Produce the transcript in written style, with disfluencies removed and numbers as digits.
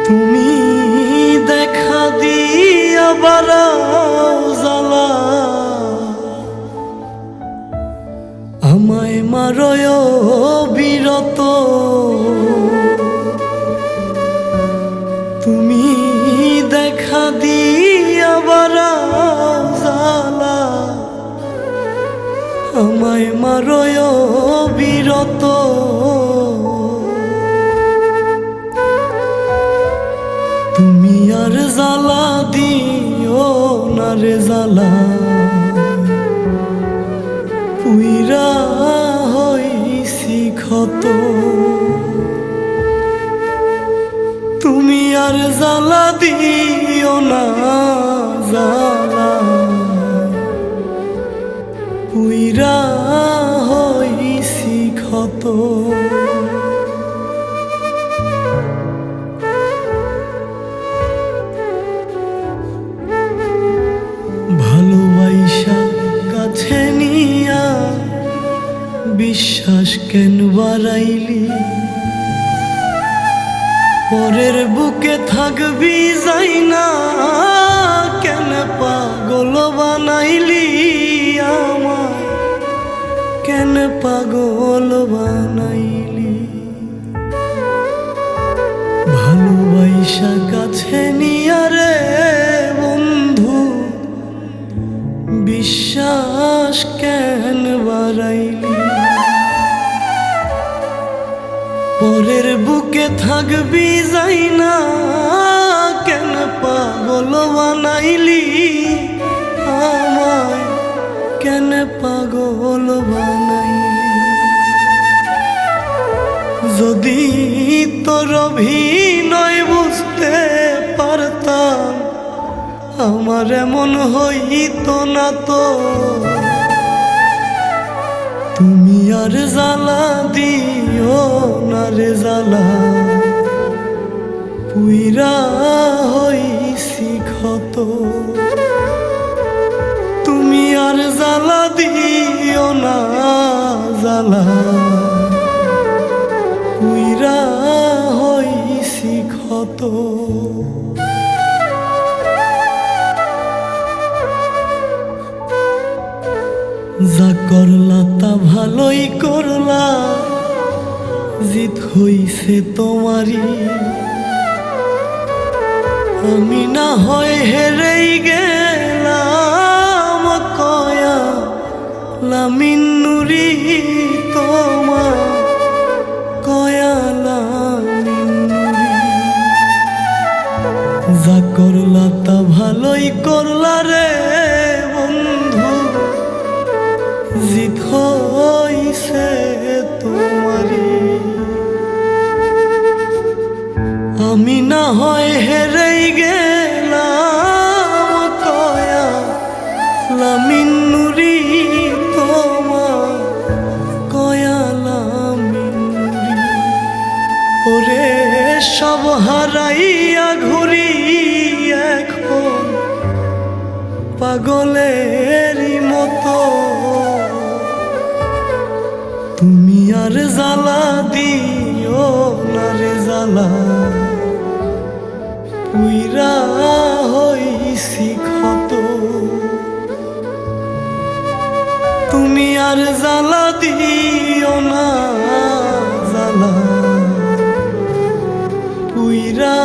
তুমি দেখা দিয়া বাড়াও জ্বালা, আমায় মারয় বিরত। তুমি দেখা দিয়া বাড়াও জ্বালা, আমায় মারয় বিরত। তুমি আর জ্বালা দিও না রে জ্বালা, পুইরা হইছি ক্ষত। তুমি আর জ্বালা দিও না জ্বালা, পুইরা হইছি ক্ষত। ভালোবাসা কাছে নিয়া বিশ্বাস কেন বাড়াইলি, পরের বুকে থাকবি যাই না কেন পাগল বানাইলি আমায়, কেন পাগল বানাইলি। ভালোবাসা কাছে নিয়া রে বন্ধু বিশ্বাস কেন বাড়াইলি, পরের বুকে থাকবি যাই না কেন পাগল বানাইলি আমায়, কেন পাগল বানাইলি। যদি তোর অভিনয় বুঝতে পারতাম আমার এমন হইতো না তো। তুমি আর জ্বালা দিও না রে জ্বালা, পুইরা হইছি ক্ষত। তুমি আর জ্বালা দিও না জ্বালা, পুইরা হইছি ক্ষত। যা করলা তা ভালোই করলা, জিত হইছে তোমারই। আমি না হয় হেরেই গেলাম কয়া লামিনুরি তোমার, কয়া লামিনুরি। যা করলা তা ভালোই করলা রে বন্ধু, জিত হইছে তোমারই। আমি না হয় হেরেই গেলাম কয়া লামিনুরি তোমার, কয়া লামিনুরি। ওরে সব হারাইয়া ঘুরি এখন পাগলেরই মতো। তুমি আর জ্বালা দিও না রে জ্বালা, পুইরা হইছি ক্ষত। তুমি আর জ্বালা দিও না জ্বালা, পুইরা